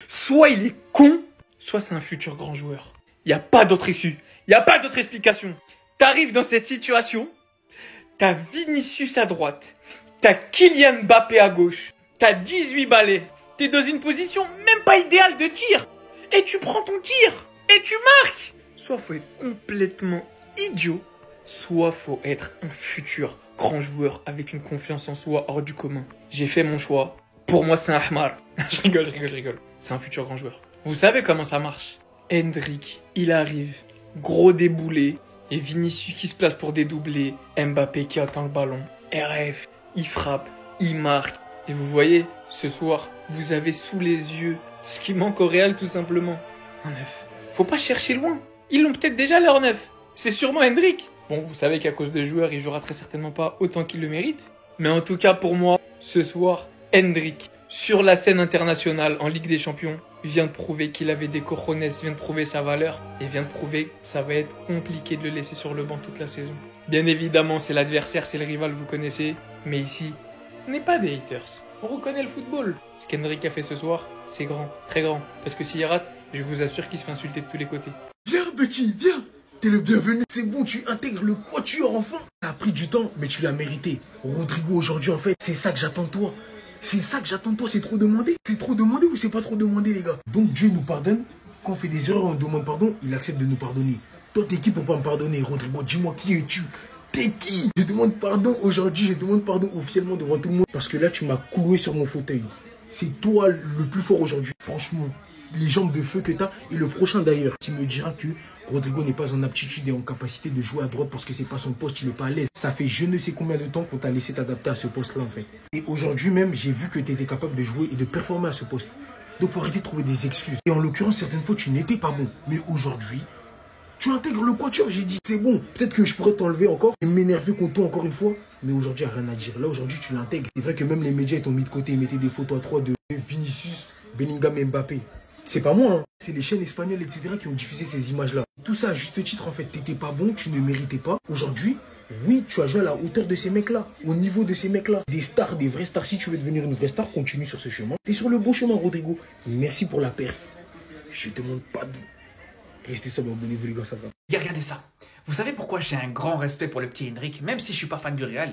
Soit il est con, soit c'est un futur grand joueur. Il n'y a pas d'autre issue. Il n'y a pas d'autre explication. T'arrives dans cette situation, t'as Vinicius à droite, t'as Kylian Mbappé à gauche, t'as 18 balais, t'es dans une position même pas idéale de tir, et tu prends ton tir, et tu marques. Soit faut être complètement idiot, soit faut être un futur grand joueur avec une confiance en soi hors du commun. J'ai fait mon choix. Pour moi, c'est un Ahmar. Je rigole. C'est un futur grand joueur. Vous savez comment ça marche? Endrick, il arrive, gros déboulé, et Vinicius qui se place pour dédoubler, Mbappé qui attend le ballon, RF, il frappe, il marque. Et vous voyez, ce soir, vous avez sous les yeux ce qui manque au Real tout simplement. Un neuf. Faut pas chercher loin. Ils l'ont peut-être déjà leur neuf. C'est sûrement Endrick. Bon, vous savez qu'à cause de joueurs, il jouera très certainement pas autant qu'il le mérite. Mais en tout cas, pour moi, ce soir, Endrick, sur la scène internationale en Ligue des Champions, vient de prouver qu'il avait des cojones, vient de prouver sa valeur et vient de prouver que ça va être compliqué de le laisser sur le banc toute la saison. Bien évidemment, c'est l'adversaire, c'est le rival, vous connaissez. Mais ici, on n'est pas des haters. On reconnaît le football. Ce qu'Endrick a fait ce soir, c'est grand, très grand. Parce que s'il rate, je vous assure qu'il se fait insulter de tous les côtés. Viens petit, viens. T'es le bienvenu. C'est bon, tu intègres le quatuor enfin. T'as pris du temps, mais tu l'as mérité. Rodrigo, aujourd'hui, en fait, c'est ça que j'attends de toi. C'est ça que j'attends de toi, c'est trop demandé. C'est trop demandé ou c'est pas trop demandé, les gars? Donc Dieu nous pardonne. Quand on fait des erreurs, on demande pardon, il accepte de nous pardonner. Toi, t'es qui pour pas me pardonner, Rodrigo? Dis-moi, qui es-tu? T'es qui? Je demande pardon aujourd'hui, je demande pardon officiellement devant tout le monde. Parce que là, tu m'as cloué sur mon fauteuil. C'est toi le plus fort aujourd'hui, franchement. Les jambes de feu que t'as. Et le prochain d'ailleurs, qui me dira que Rodrigo n'est pas en aptitude et en capacité de jouer à droite parce que c'est pas son poste, il n'est pas à l'aise. Ça fait je ne sais combien de temps qu'on t'a laissé t'adapter à ce poste-là en fait. Et aujourd'hui même, j'ai vu que tu étais capable de jouer et de performer à ce poste. Donc faut arrêter de trouver des excuses. Et en l'occurrence, certaines fois, tu n'étais pas bon. Mais aujourd'hui, tu intègres le quatuor, j'ai dit. C'est bon. Peut-être que je pourrais t'enlever encore et m'énerver contre toi encore une fois. Mais aujourd'hui, il n'y a rien à dire. Là, aujourd'hui, tu l'intègres. C'est vrai que même les médias t'ont mis de côté. Ils mettaient des photos à trois de Vinicius, Bellingham et Mbappé. C'est pas moi, hein. C'est les chaînes espagnoles, etc. qui ont diffusé ces images-là. Tout ça à juste titre, en fait. T'étais pas bon, tu ne méritais pas. Aujourd'hui, oui, tu as joué à la hauteur de ces mecs-là. Au niveau de ces mecs-là. Des stars, des vrais stars. Si tu veux devenir une vraie star, continue sur ce chemin. T'es sur le bon chemin, Rodrigo. Merci pour la perf. Je te demande pas de... Restez sobre, abonnez-vous les gars, ça va. Regardez ça. Vous savez pourquoi j'ai un grand respect pour le petit Endrick, même si je suis pas fan du Real,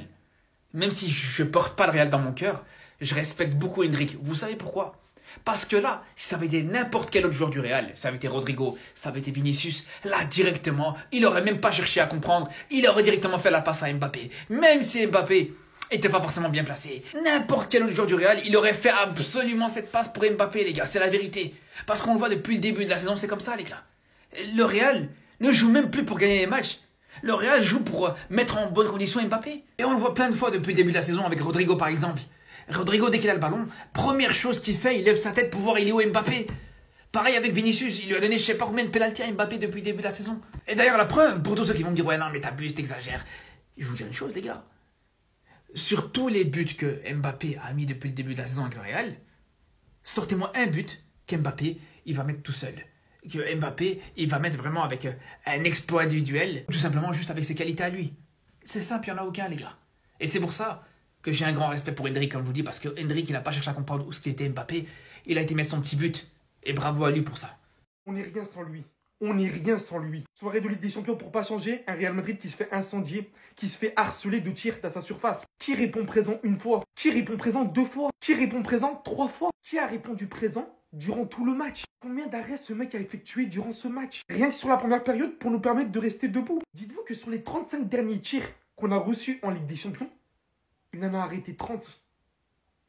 même si je porte pas le Real dans mon cœur, je respecte beaucoup Endrick. Vous savez pourquoi? Parce que là, si ça avait été n'importe quel autre joueur du Real, ça avait été Rodrigo, ça avait été Vinicius, là directement, il aurait même pas cherché à comprendre, il aurait directement fait la passe à Mbappé. Même si Mbappé était pas forcément bien placé, n'importe quel autre joueur du Real, il aurait fait absolument cette passe pour Mbappé, les gars, c'est la vérité. Parce qu'on le voit depuis le début de la saison, c'est comme ça, les gars. Le Real ne joue même plus pour gagner les matchs. Le Real joue pour mettre en bonne condition Mbappé. Et on le voit plein de fois depuis le début de la saison avec Rodrigo par exemple. Rodrigo, dès qu'il a le ballon, première chose qu'il fait, il lève sa tête pour voir il est où Mbappé. Pareil avec Vinicius, il lui a donné je sais pas combien de pénaltys à Mbappé depuis le début de la saison. Et d'ailleurs la preuve, pour tous ceux qui vont me dire ouais non mais t'abuses, t'exagères. Je vous dis une chose les gars. Sur tous les buts que Mbappé a mis depuis le début de la saison avec le Real, sortez-moi un but qu'Mbappé il va mettre tout seul. Que Mbappé il va mettre vraiment avec un exploit individuel, tout simplement juste avec ses qualités à lui. C'est simple, il n'y en a aucun les gars. Et c'est pour ça que j'ai un grand respect pour Endrick, comme je vous dis, parce que Endrick, il n'a pas cherché à comprendre où ce qu'il était Mbappé. Il a été mettre son petit but. Et bravo à lui pour ça. On n'est rien sans lui. On n'est rien sans lui. Soirée de Ligue des Champions pour pas changer. Un Real Madrid qui se fait incendier, qui se fait harceler de tirs à sa surface. Qui répond présent une fois? Qui répond présent deux fois? Qui répond présent trois fois? Qui a répondu présent durant tout le match? Combien d'arrêts ce mec a effectué durant ce match? Rien que sur la première période pour nous permettre de rester debout. Dites-vous que sur les 35 derniers tirs qu'on a reçus en Ligue des Champions, il en a arrêté 30.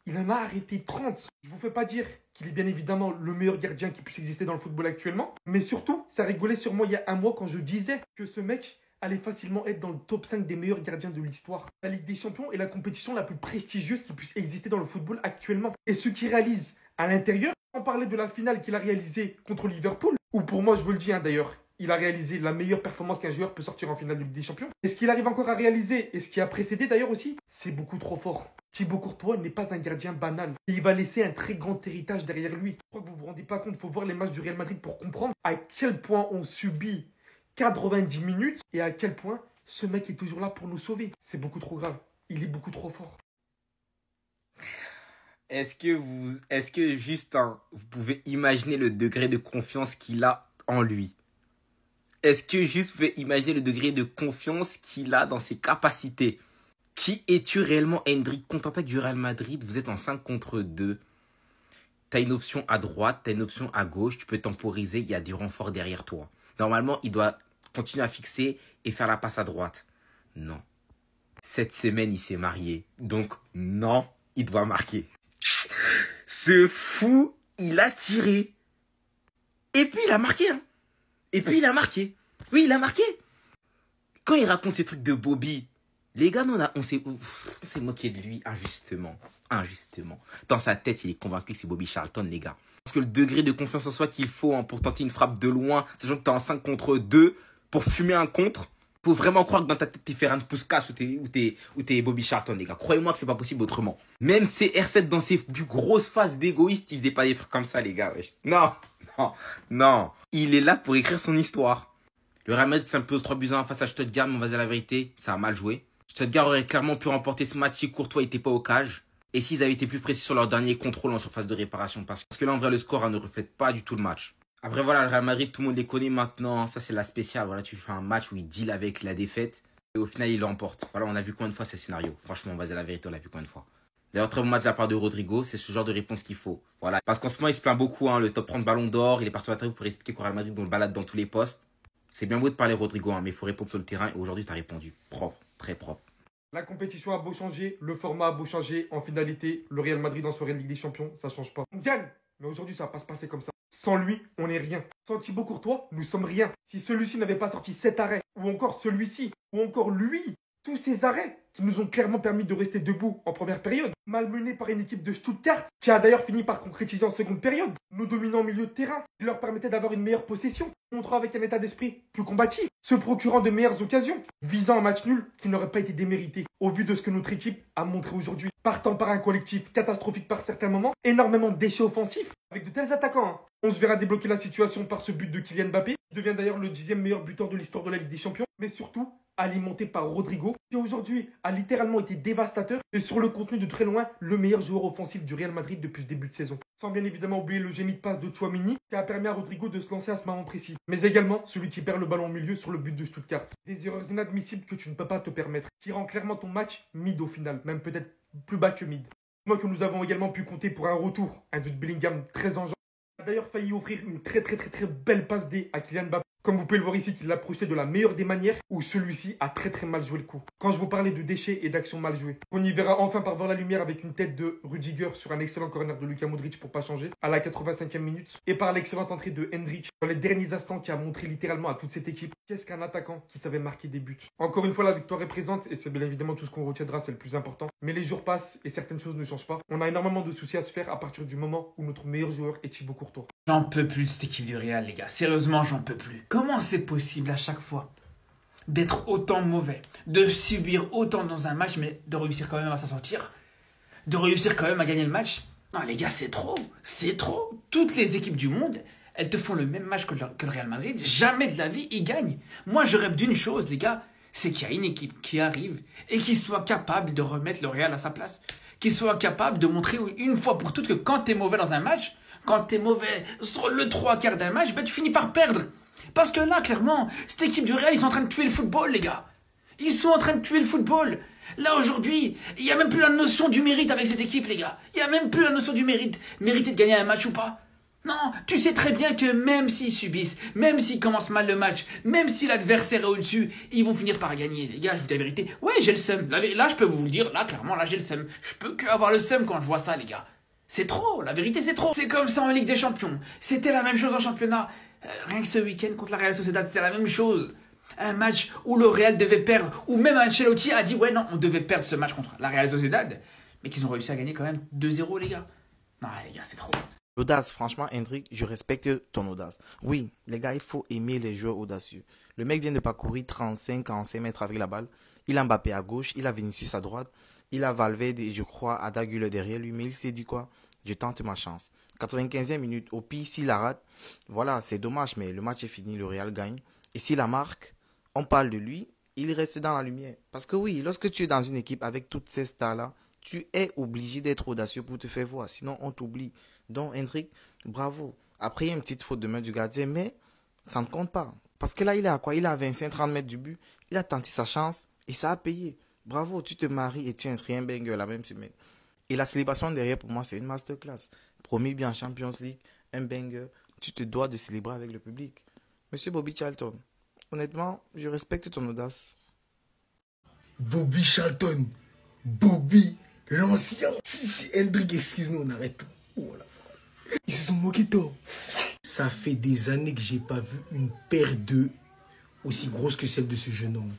Il en a arrêté 30. Je vous fais pas dire qu'il est bien évidemment le meilleur gardien qui puisse exister dans le football actuellement. Mais surtout, ça rigolait sur moi il y a un mois quand je disais que ce mec allait facilement être dans le top 5 des meilleurs gardiens de l'histoire. La Ligue des Champions est la compétition la plus prestigieuse qui puisse exister dans le football actuellement. Et ce qu'il réalise à l'intérieur, sans parler de la finale qu'il a réalisée contre Liverpool, ou pour moi je vous le dis d'ailleurs, il a réalisé la meilleure performance qu'un joueur peut sortir en finale de Ligue des Champions. Et ce qu'il arrive encore à réaliser, et ce qui a précédé d'ailleurs aussi, c'est beaucoup trop fort. Thibaut Courtois n'est pas un gardien banal. Et il va laisser un très grand héritage derrière lui. Je crois que vous ne vous rendez pas compte, il faut voir les matchs du Real Madrid pour comprendre à quel point on subit 90 minutes et à quel point ce mec est toujours là pour nous sauver. C'est beaucoup trop grave. Il est beaucoup trop fort. est-ce que Justin, vous pouvez imaginer le degré de confiance qu'il a en lui? Est-ce que juste vous pouvez imaginer le degré de confiance qu'il a dans ses capacités? Qui es-tu réellement, Hendrik? Contre-attaque du Real Madrid, vous êtes en 5 contre 2. T'as une option à droite, t'as une option à gauche, tu peux temporiser, il y a du renfort derrière toi. Normalement, il doit continuer à fixer et faire la passe à droite. Non. Cette semaine, il s'est marié. Donc, non, il doit marquer. Ce fou, il a tiré. Et puis, il a marqué. Hein. Et puis, il a marqué. Oui, il a marqué. Quand il raconte ces trucs de Bobby, les gars, on s'est moqué de lui injustement. Injustement. Dans sa tête, il est convaincu que c'est Bobby Charlton, les gars. Parce que le degré de confiance en soi qu'il faut pour tenter une frappe de loin, sachant que t'es en 5 contre 2, pour fumer un contre, faut vraiment croire que dans ta tête, t'es Ferran Puskas ou t'es Bobby Charlton, les gars. Croyez-moi que c'est pas possible autrement. Même CR7, dans ses plus grosses phases d'égoïste, il faisait pas des trucs comme ça, les gars. Wesh. Non, non, non. Il est là pour écrire son histoire. Le Real Madrid s'impose 3-1 face à Stuttgart, mais on va dire la vérité, ça a mal joué. Stuttgart aurait clairement pu remporter ce match si Courtois n'était pas au cage. Et s'ils avaient été plus précis sur leur dernier contrôle en surface de réparation. Parce que là, en vrai, le score ne reflète pas du tout le match. Après, voilà, le Real Madrid, tout le monde les connaît maintenant. Ça, c'est la spéciale. Voilà, tu fais un match où ils deal avec la défaite. Et au final, ils l'emportent. Voilà, on a vu combien de fois ce scénario. Franchement, on va dire la vérité, on l'a vu combien de fois. D'ailleurs, très bon match de la part de Rodrigo. C'est ce genre de réponse qu'il faut. Voilà. Parce qu'en ce moment, il se plaint beaucoup. Hein, le top 30 ballon d'or. Il est parti à la pour expliquer qu'au Real Madrid, on le balade dans tous les postes. C'est bien beau de parler Rodrigo, hein, mais il faut répondre sur le terrain. Et aujourd'hui, tu as répondu. Propre. Très propre. La compétition a beau changer, le format a beau changer, en finalité, le Real Madrid en soirée de Ligue des Champions, ça change pas. On gagne, mais aujourd'hui ça va pas se passer comme ça. Sans lui, on n'est rien. Sans Thibaut Courtois, nous sommes rien. Si celui-ci n'avait pas sorti 7 arrêts, ou encore celui-ci, ou encore lui, tous ces arrêts qui nous ont clairement permis de rester debout en première période, malmenés par une équipe de Stuttgart, qui a d'ailleurs fini par concrétiser en seconde période, nous dominant au milieu de terrain, qui leur permettait d'avoir une meilleure possession, montrant avec un état d'esprit plus combatif, se procurant de meilleures occasions, visant un match nul qui n'aurait pas été démérité, au vu de ce que notre équipe a montré aujourd'hui. Partant par un collectif catastrophique par certains moments, énormément de déchets offensifs, avec de tels attaquants. Hein. On se verra débloquer la situation par ce but de Kylian Mbappé, qui devient d'ailleurs le 10e meilleur buteur de l'histoire de la Ligue des Champions, mais surtout alimenté par Rodrigo, qui aujourd'hui a littéralement été dévastateur et sur le contenu de très loin le meilleur joueur offensif du Real Madrid depuis ce début de saison. Sans bien évidemment oublier le génie de passe de Tchouaméni qui a permis à Rodrigo de se lancer à ce moment précis. Mais également celui qui perd le ballon au milieu sur le but de Stuttgart. Des erreurs inadmissibles que tu ne peux pas te permettre, qui rend clairement ton match mid au final, même peut-être plus bas que mid. Moi que nous avons également pu compter pour un retour, un Jude Bellingham très enjoué. Il a d'ailleurs failli offrir une très belle passe D à Kylian Mbappé. Comme vous pouvez le voir ici, qu'il l'a projeté de la meilleure des manières, où celui-ci a très mal joué le coup. Quand je vous parlais de déchets et d'actions mal jouées, on y verra enfin parvoir la lumière avec une tête de Rudiger sur un excellent corner de Luka Modric pour pas changer, à la 85e minute, et par l'excellente entrée de Hendrik dans les derniers instants qui a montré littéralement à toute cette équipe qu'est-ce qu'un attaquant qui savait marquer des buts. Encore une fois, la victoire est présente, et c'est bien évidemment tout ce qu'on retiendra, c'est le plus important. Mais les jours passent et certaines choses ne changent pas. On a énormément de soucis à se faire à partir du moment où notre meilleur joueur est Thibaut Courtois. J'en peux plus de cette équipe du Real, les gars. Sérieusement, j'en peux plus. Comment c'est possible à chaque fois d'être autant mauvais, de subir autant dans un match, mais de réussir quand même à s'en sortir, de réussir quand même à gagner le match? Non, les gars, c'est trop. C'est trop. Toutes les équipes du monde, elles te font le même match que le Real Madrid. Jamais de la vie, ils gagnent. Moi, je rêve d'une chose, les gars. C'est qu'il y a une équipe qui arrive et qui soit capable de remettre le Real à sa place. Qui soit capable de montrer une fois pour toutes que quand t'es mauvais dans un match, quand t'es mauvais sur le 3/4 d'un match, ben tu finis par perdre. Parce que là, clairement, cette équipe du Real, ils sont en train de tuer le football, les gars. Ils sont en train de tuer le football. Là, aujourd'hui, il n'y a même plus la notion du mérite avec cette équipe, les gars. Il n'y a même plus la notion du mérite. Mériter de gagner un match ou pas. Non, tu sais très bien que même s'ils subissent, même s'ils commencent mal le match, même si l'adversaire est au-dessus, ils vont finir par gagner. Les gars, je vous dis la vérité. Ouais, j'ai le seum. Là, je peux vous le dire. Là, clairement, là, j'ai le seum. Je peux que avoir le seum quand je vois ça, les gars. C'est trop, la vérité, c'est trop. C'est comme ça en Ligue des Champions. C'était la même chose en championnat. Rien que ce week-end contre la Real Sociedad, c'était la même chose. Un match où le Real devait perdre, où même Ancelotti a dit, ouais, non, on devait perdre ce match contre la Real Sociedad, mais qu'ils ont réussi à gagner quand même 2-0, les gars. Non, les gars, c'est trop. L'audace, franchement, Hendrik, je respecte ton audace. Oui, les gars, il faut aimer les joueurs audacieux. Le mec vient de parcourir 35-45 mètres avec la balle. Il a Mbappé à gauche, il a Vinicius à droite, il a Valverde et je crois Arda Güler derrière lui, mais il s'est dit quoi? Je tente ma chance. 95e minute, au pire, s'il la rate, voilà, c'est dommage, mais le match est fini, le Real gagne. Et s'il la marque, on parle de lui, il reste dans la lumière. Parce que oui, lorsque tu es dans une équipe avec toutes ces stars-là, Tu es obligé d'être audacieux pour te faire voir, sinon on t'oublie. Donc, Hendrik, bravo. Après, il y a une petite faute de main du gardien, mais ça ne compte pas. Parce que là, il est à quoi? Il est à 25-30 mètres du but. Il a tenté sa chance et ça a payé. Bravo, tu te maries et tu inscris un banger la même semaine. Et la célébration derrière, pour moi, c'est une masterclass. Premier but en Champions League, un banger. Tu te dois de célébrer avec le public. Monsieur Bobby Charlton, honnêtement, je respecte ton audace. Bobby Charlton. Bobby, l'ancien. Si, Hendrik, excuse-nous, on arrête tout. Voilà. Ils se sont moqués de toi. Ça fait des années que j'ai pas vu une paire d'œufs aussi grosse que celle de ce jeune homme.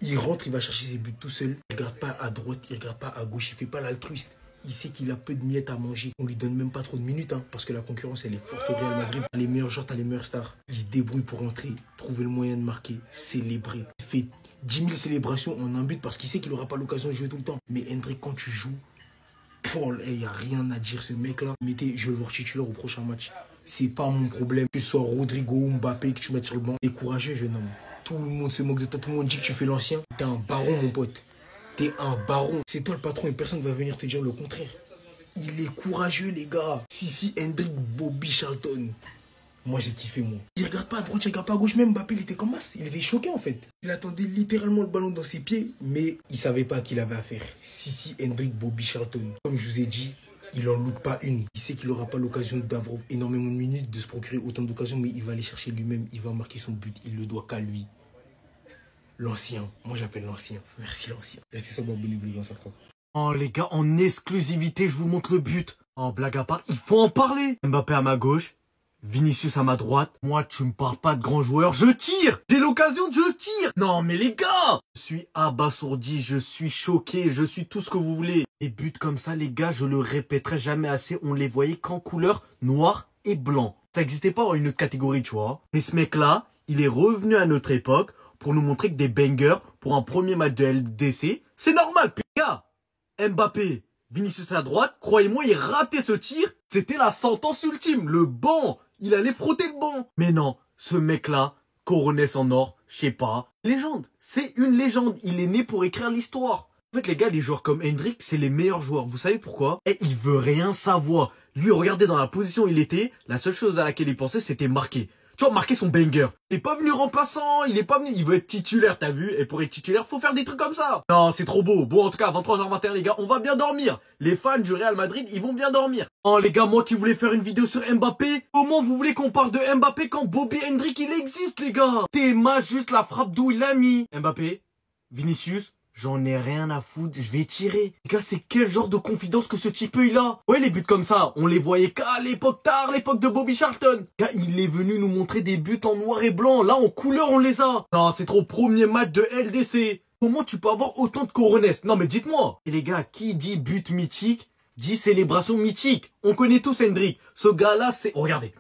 Il rentre, il va chercher ses buts tout seul. Il regarde pas à droite, il regarde pas à gauche, il fait pas l'altruiste. Il sait qu'il a peu de miettes à manger. On lui donne même pas trop de minutes, hein, parce que la concurrence, elle est forte au Real Madrid. T'as les meilleurs joueurs, t'as les meilleures stars. Il se débrouille pour rentrer, trouver le moyen de marquer, célébrer. Il fait 10 000 célébrations en un but parce qu'il sait qu'il n'aura pas l'occasion de jouer tout le temps. Mais Hendrik, quand tu joues, Paul, il n'y a rien à dire, ce mec-là. Mettez, je vais le voir titulaire au prochain match. C'est pas mon problème. Que ce soit Rodrigo ou Mbappé que tu mettes sur le banc. T'es courageux, jeune homme. Tout le monde se moque de toi, tout le monde dit que tu fais l'ancien. T'es un baron, mon pote. T'es un baron. C'est toi le patron et personne ne va venir te dire le contraire. Il est courageux, les gars. Si, Hendrik, Bobby Charlton. Moi, j'ai kiffé, moi. Il regarde pas à droite, il regarde pas à gauche. Même Mbappé, il était comme as. Il était choqué, en fait. Il attendait littéralement le ballon dans ses pieds, mais il savait pas qu'il avait à faire. Si, Hendrik, Bobby Charlton. Comme je vous ai dit, il en loupe pas une. Il sait qu'il n'aura pas l'occasion d'avoir énormément de minutes, de se procurer autant d'occasions, mais il va aller chercher lui-même. Il va marquer son but. Il le doit qu'à lui. L'ancien. Moi, j'appelle l'ancien. Merci, l'ancien. Restez sur Babou Livre dans sa frappe. Oh les gars, en exclusivité, je vous montre le but. En blague à part, il faut en parler. Mbappé à ma gauche, Vinicius à ma droite. Moi, tu me parles pas de grand joueur, je tire. J'ai l'occasion, je tire. Non mais les gars, je suis abasourdi, je suis choqué, je suis tout ce que vous voulez. Les buts comme ça, les gars, je le répéterai jamais assez, on les voyait qu'en couleur noir et blanc. Ça n'existait pas en une autre catégorie, tu vois. Mais ce mec-là, il est revenu à notre époque pour nous montrer que des bangers pour un premier match de LDC, c'est normal, les gars. Mbappé, Vinicius à droite, croyez-moi, il ratait ce tir. C'était la sentence ultime. Le banc, il allait frotter le banc. Mais non, ce mec-là, Coronets en or, je sais pas. Légende, c'est une légende. Il est né pour écrire l'histoire. En fait, les gars, des joueurs comme Hendrik, c'est les meilleurs joueurs. Vous savez pourquoi? Et il veut rien savoir. Lui, regardez dans la position où il était, la seule chose à laquelle il pensait, c'était marquer. Tu vois, marquer son banger. Il est pas venu remplaçant, il est pas venu, il veut être titulaire, t'as vu? Et pour être titulaire, faut faire des trucs comme ça. Non, c'est trop beau. Bon, en tout cas, 23h21, les gars, on va bien dormir. Les fans du Real Madrid, ils vont bien dormir. Oh, les gars, moi qui voulais faire une vidéo sur Mbappé, comment vous voulez qu'on parle de Mbappé quand Bobby Hendrik, il existe, les gars? Théma, juste la frappe d'où il l'a mis. Mbappé, Vinicius, j'en ai rien à foutre, je vais tirer. Les gars, c'est quel genre de confidence que ce type il a? Ouais, les buts comme ça, on les voyait qu'à l'époque tard, l'époque de Bobby Charlton. Gars, il est venu nous montrer des buts en noir et blanc. Là, en couleur, on les a. Non, c'est trop premier match de LDC. Comment tu peux avoir autant de coronesses? Non, mais dites-moi. Et les gars, qui dit but mythique, dit célébration mythique. On connaît tous Hendrik. Ce gars-là, c'est... Oh, regardez.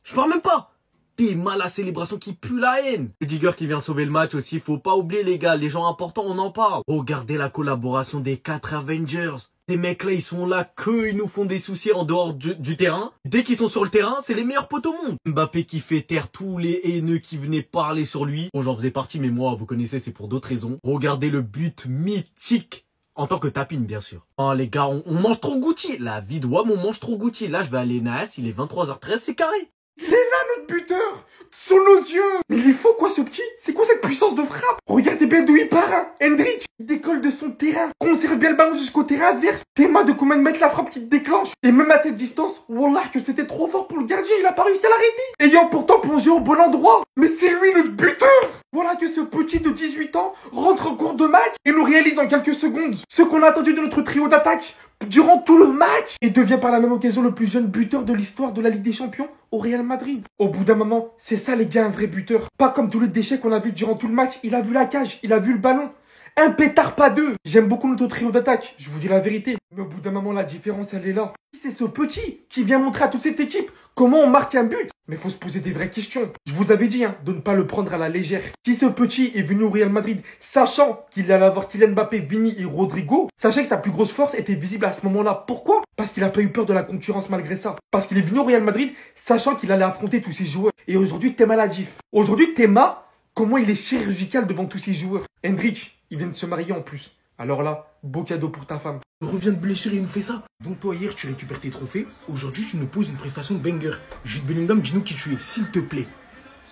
Je parle même pas. T'es mal à célébration qui pue la haine. Le Digger qui vient sauver le match aussi, faut pas oublier les gars, les gens importants on en parle. Regardez la collaboration des 4 Avengers. Ces mecs là ils sont là que ils nous font des soucis en dehors du terrain. Dès qu'ils sont sur le terrain, c'est les meilleurs potes au monde. Mbappé qui fait taire tous les haineux qui venaient parler sur lui. Bon j'en faisais partie mais moi vous connaissez c'est pour d'autres raisons. Regardez le but mythique. En tant que tapine, bien sûr. Oh, les gars, on mange trop Gucci. La vie de WAM, on mange trop Gucci. Là, je vais aller Naas, il est 23h13, c'est carré. Il est là, notre buteur, sous nos yeux. Mais il est faux, quoi, ce petit? C'est quoi cette puissance de frappe? Regardez bien d'où il part, hein. Hendrik, il décolle de son terrain, conserve bien le ballon jusqu'au terrain adverse. Théma de combien de mètres la frappe qui te déclenche. Et même à cette distance, wallah que c'était trop fort pour le gardien, il a pas réussi à l'arrêter. Ayant pourtant plongé au bon endroit. Mais c'est lui notre buteur. Voilà que ce petit de 18 ans rentre en cours de match et nous réalise en quelques secondes ce qu'on a attendu de notre trio d'attaque durant tout le match et devient par la même occasion le plus jeune buteur de l'histoire de la Ligue des Champions au Real Madrid. Au bout d'un moment, c'est ça les gars un vrai buteur. Pas comme tous les déchets qu'on a vu durant tout le match, il a vu la cage, il a vu le ballon. Un pétard, pas deux. J'aime beaucoup notre trio d'attaque, je vous dis la vérité. Mais au bout d'un moment, la différence, elle est là. C'est ce petit qui vient montrer à toute cette équipe comment on marque un but. Mais faut se poser des vraies questions. Je vous avais dit de ne pas le prendre à la légère. Si ce petit est venu au Real Madrid sachant qu'il allait avoir Kylian Mbappé, Vini et Rodrigo, sachez que sa plus grosse force était visible à ce moment-là. Pourquoi? Parce qu'il n'a pas eu peur de la concurrence malgré ça. Parce qu'il est venu au Real Madrid sachant qu'il allait affronter tous ces joueurs. Et aujourd'hui, Théma l'a dit. Aujourd'hui, Théma, comment il est chirurgical devant tous ces joueurs. Hendrik, il vient de se marier en plus. Alors là, beau cadeau pour ta femme. Il revient de blessure et il nous fait ça. Donc toi, hier, tu récupères tes trophées. Aujourd'hui, tu nous poses une prestation de banger. Jude Bellingham, dis-nous qui tu es, s'il te plaît.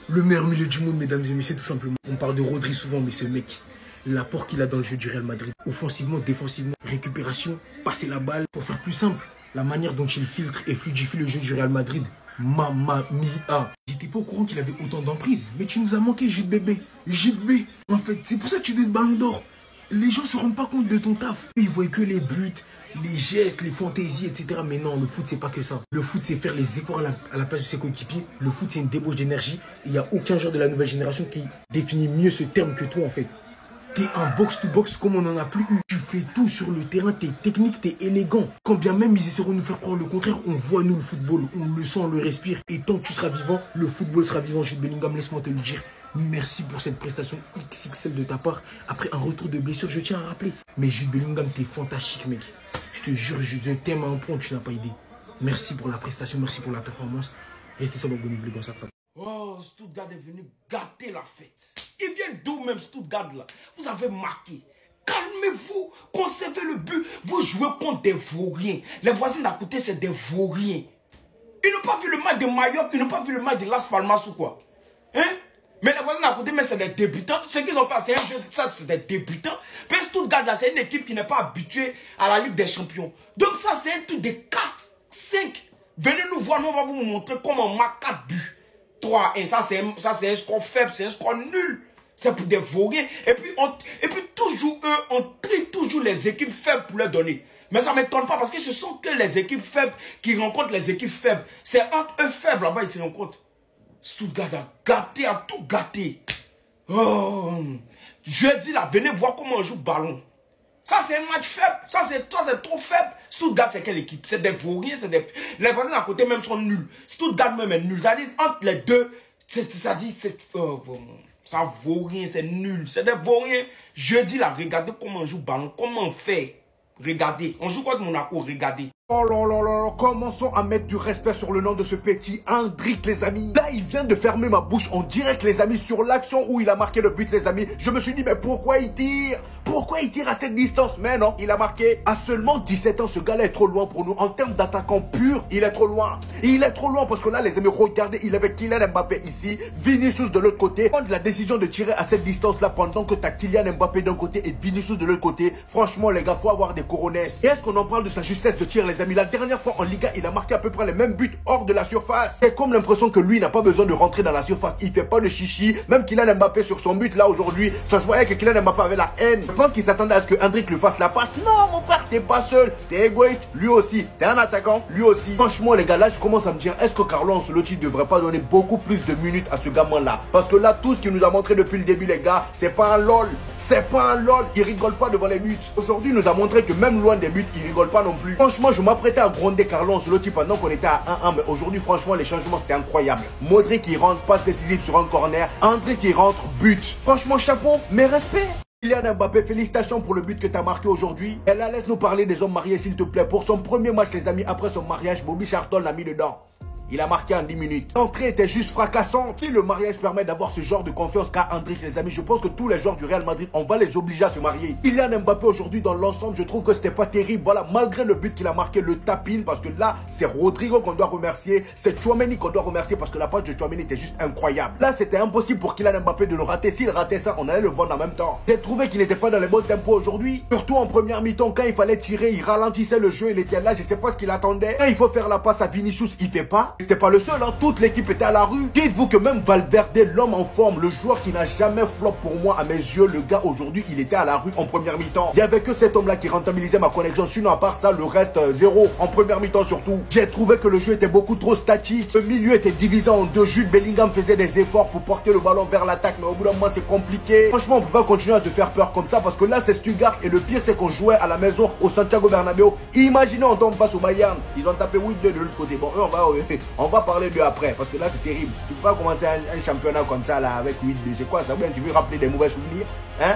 Le meilleur milieu du monde, mesdames et messieurs, tout simplement. On parle de Rodri souvent, mais ce mec, l'apport qu'il a dans le jeu du Real Madrid, offensivement, défensivement, récupération, passer la balle. Pour faire plus simple, la manière dont il filtre et fluidifie le jeu du Real Madrid, mamma mia. J'étais pas au courant qu'il avait autant d'emprise, mais tu nous as manqué, Jude bébé. Jude B. En fait, c'est pour ça que tu veux le ballon d'or. Les gens se rendent pas compte de ton taf. Ils voient que les buts, les gestes, les fantaisies, etc. Mais non, le foot, c'est pas que ça. Le foot, c'est faire les efforts à la place de ses coéquipiers. Le foot, c'est une débauche d'énergie. Il n'y a aucun joueur de la nouvelle génération qui définit mieux ce terme que toi, en fait. T'es un box-to-box comme on n'en a plus eu. Tu fais tout sur le terrain, t'es technique, t'es élégant. Quand bien même ils essaieront de nous faire croire le contraire, on voit nous le football, on le sent, on le respire. Et tant que tu seras vivant, le football sera vivant. Jude Bellingham, laisse-moi te le dire. Merci pour cette prestation XXL de ta part. Après un retour de blessure, je tiens à rappeler. Mais Jude Bellingham, t'es fantastique, mec. Je te jure, je t'aime à un point que tu n'as pas idée. Merci pour la prestation, merci pour la performance. Restez sur le bon niveau, les gars, ça fera. Oh, Stuttgart est venu gâter la fête. Il vient d'où même Stuttgart là? Vous avez marqué. Calmez-vous, conservez le but. Vous jouez contre des vauriens. Les voisins d'à côté, c'est des vauriens. Ils n'ont pas vu le match de Mallorca, ils n'ont pas vu le match de Las Palmas ou quoi? Hein? Mais les voisins d'à côté, mais c'est des débutants. Ce qu'ils ont fait, c'est un jeu, ça, c'est des débutants. Mais Stuttgart là, c'est une équipe qui n'est pas habituée à la Ligue des Champions. Donc ça, c'est un truc de 4, 5. Venez nous voir, nous on va vous montrer comment on marque 4 buts. 3-1, ça c'est un score faible, c'est un score nul. C'est pour des vauriens. Et puis toujours eux, on trie toujours les équipes faibles pour leur donner. Mais ça ne m'étonne pas parce que ce sont que les équipes faibles qui rencontrent les équipes faibles. C'est entre eux faibles là-bas, ils se rencontrent. Stuttgart a gâté, a tout gâté. Oh, jeudi là, venez voir comment on joue ballon. Ça c'est un match faible, ça c'est trop faible. Stuttgart c'est quelle équipe? C'est des vauriens, c'est des... Les voisins à côté même sont nuls. Stuttgart même est nul. Ça dit entre les deux, ça dit ça vaut rien, c'est nul. C'est des vauriens. Jeudi là, regardez comment on joue ballon, comment on fait. Regardez, on joue quoi de Monaco, regardez. Oh là là là, commençons à mettre du respect sur le nom de ce petit Hendrik, les amis. Là, il vient de fermer ma bouche en direct, les amis, sur l'action où il a marqué le but, les amis. Je me suis dit, mais pourquoi il tire? Pourquoi il tire à cette distance? Mais non, il a marqué. À seulement 17 ans, ce gars-là est trop loin pour nous. En termes d'attaquant pur, il est trop loin. Il est trop loin parce que là, les amis, regardez, il avait Kylian Mbappé ici, Vinicius de l'autre côté. Prendre la décision de tirer à cette distance-là pendant que tu as Kylian Mbappé d'un côté et Vinicius de l'autre côté. Franchement, les gars, faut avoir des coronesses. Et est-ce qu'on en parle de sa justesse de tir, les amis? La dernière fois en Liga, il a marqué à peu près les mêmes buts hors de la surface. C'est comme l'impression que lui n'a pas besoin de rentrer dans la surface. Il fait pas de chichi. Même Kylian Mbappé sur son but là aujourd'hui, ça se voyait que Kylian Mbappé avait la haine. Je pense qu'il s'attendait à ce que Hendrik lui fasse la passe. Non, mon frère, t'es pas seul. T'es égoïste. Lui aussi. T'es un attaquant. Lui aussi. Franchement, les gars, là, je commence à me dire, est-ce que Carlo Ancelotti devrait pas donner beaucoup plus de minutes à ce gamin là? Parce que là, tout ce qu'il nous a montré depuis le début, les gars, c'est pas un lol. C'est pas un lol. Il rigole pas devant les buts. Aujourd'hui, il nous a montré que même loin des buts, il rigole pas non plus. Franchement, je m'apprêtais à gronder Carlo Ancelotti pendant qu'on était à 1-1, mais aujourd'hui, franchement, les changements, c'était incroyable. Modric qui rentre, passe décisive sur un corner. André qui rentre, but. Franchement, chapeau, mes respects. Kylian Mbappé, félicitations pour le but que tu as marqué aujourd'hui. Et là, laisse-nous parler des hommes mariés, s'il te plaît. Pour son premier match, les amis, après son mariage, Bobby Charlton l'a mis dedans. Il a marqué en 10 minutes. L'entrée était juste fracassante. Si le mariage permet d'avoir ce genre de confiance qu'a Hendrik, les amis, je pense que tous les joueurs du Real Madrid, on va les obliger à se marier. Kylian Mbappé aujourd'hui, dans l'ensemble, je trouve que c'était pas terrible. Voilà, malgré le but qu'il a marqué, le tapine, parce que là, c'est Rodrigo qu'on doit remercier. C'est Tchouaméni qu'on doit remercier parce que la passe de Tchouaméni était juste incroyable. Là, c'était impossible pour Kylian Mbappé de le rater. S'il ratait ça, on allait le vendre en même temps. J'ai trouvé qu'il n'était pas dans les bons tempos aujourd'hui. Surtout en première mi-temps, quand il fallait tirer, il ralentissait le jeu, il était là, je sais pas ce qu'il attendait. Quand il faut faire la passe à Vinicius, il fait pas. C'était pas le seul, hein. Toute l'équipe était à la rue. Dites-vous que même Valverde, l'homme en forme, le joueur qui n'a jamais flop pour moi à mes yeux, le gars aujourd'hui, il était à la rue en première mi-temps. Il y avait que cet homme-là qui rentabilisait ma connexion. Sinon, à part ça, le reste, zéro. En première mi-temps surtout. J'ai trouvé que le jeu était beaucoup trop statique. Le milieu était divisé en deux. Jude Bellingham faisait des efforts pour porter le ballon vers l'attaque. Mais au bout d'un moment, c'est compliqué. Franchement, on peut pas continuer à se faire peur comme ça parce que là, c'est Stuttgart. Et le pire, c'est qu'on jouait à la maison au Santiago Bernabéu. Imaginez, on tombe face au Bayern. Ils ont tapé 8-2 de l'autre côté. Bon, eux, on va parler de après, parce que là c'est terrible. Tu peux pas commencer un championnat comme ça là avec 8-2. C'est quoi ça? Ou bien tu veux rappeler des mauvais souvenirs? Hein?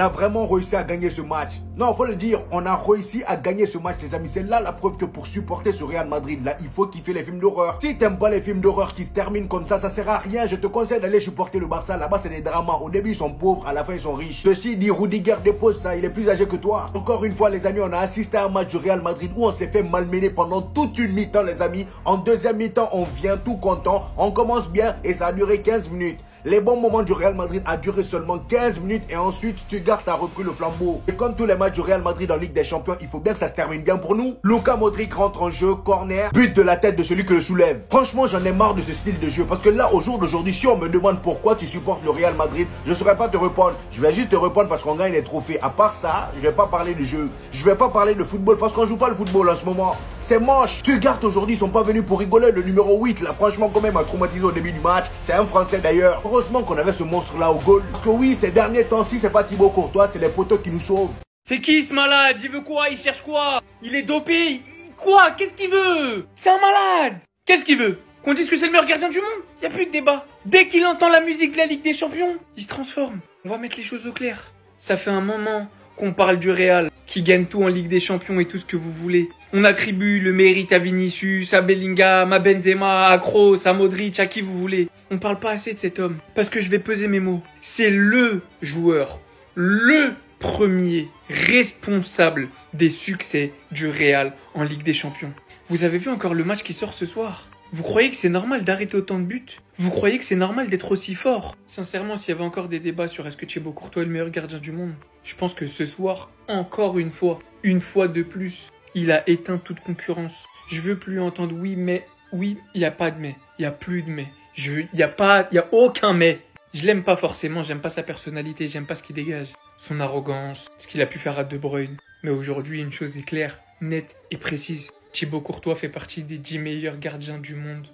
On a vraiment réussi à gagner ce match. Non, faut le dire, on a réussi à gagner ce match, les amis. C'est là la preuve que pour supporter ce Real Madrid, là, il faut kiffer les films d'horreur. Si t'aimes pas les films d'horreur qui se terminent comme ça sert à rien. Je te conseille d'aller supporter le Barça. Là-bas, c'est des dramas. Au début, ils sont pauvres, à la fin, ils sont riches. Ceci dit, Rudiger dépose ça. Il est plus âgé que toi. Encore une fois, les amis, on a assisté à un match du Real Madrid où on s'est fait malmener pendant toute une mi-temps, les amis. En deuxième mi-temps, on vient tout content. On commence bien et ça a duré 15 minutes. Les bons moments du Real Madrid a duré seulement 15 minutes et ensuite Stuttgart a repris le flambeau. Et comme tous les matchs du Real Madrid en Ligue des Champions, il faut bien que ça se termine bien pour nous. Luka Modric rentre en jeu, corner, but de la tête de celui que le soulève. Franchement, j'en ai marre de ce style de jeu parce que là, au jour d'aujourd'hui, si on me demande pourquoi tu supportes le Real Madrid, je ne saurais pas te répondre. Je vais juste te répondre parce qu'on gagne les trophées. À part ça, je vais pas parler de jeu. Je vais pas parler de football parce qu'on joue pas le football en ce moment. C'est moche. Stuttgart aujourd'hui, ils sont pas venus pour rigoler. Le numéro 8, là, franchement, quand même, a traumatisé au début du match. C'est un Français d'ailleurs. Heureusement qu'on avait ce monstre-là au goal. Parce que oui, ces derniers temps-ci, c'est pas Thibaut Courtois, c'est les poteaux qui nous sauvent. C'est qui ce malade? Il veut quoi? Il cherche quoi? Il est dopé? Quoi? Qu'est-ce qu'il veut? C'est un malade! Qu'est-ce qu'il veut? Qu'on dise que c'est le meilleur gardien du monde? Y a plus de débat. Dès qu'il entend la musique de la Ligue des Champions, il se transforme. On va mettre les choses au clair. Ça fait un moment qu'on parle du Real, qui gagne tout en Ligue des Champions et tout ce que vous voulez. On attribue le mérite à Vinicius, à Bellingham, à Benzema, à Kroos, à Modric, à qui vous voulez. On parle pas assez de cet homme. Parce que je vais peser mes mots. C'est le joueur, le premier responsable des succès du Real en Ligue des Champions. Vous avez vu encore le match qui sort ce soir? Vous croyez que c'est normal d'arrêter autant de buts? Vous croyez que c'est normal d'être aussi fort? Sincèrement, s'il y avait encore des débats sur est-ce que Thibaut Courtois est le meilleur gardien du monde, je pense que ce soir, encore une fois de plus, il a éteint toute concurrence. Je veux plus entendre oui, mais, oui, il n'y a pas de mais, il n'y a plus de mais. Il y a aucun mais. Je l'aime pas forcément, j'aime pas sa personnalité, j'aime pas ce qu'il dégage. Son arrogance, ce qu'il a pu faire à De Bruyne. Mais aujourd'hui, une chose est claire, nette et précise. Thibaut Courtois fait partie des 10 meilleurs gardiens du monde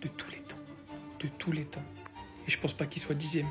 de tous les temps. De tous les temps. Et je pense pas qu'il soit 10e.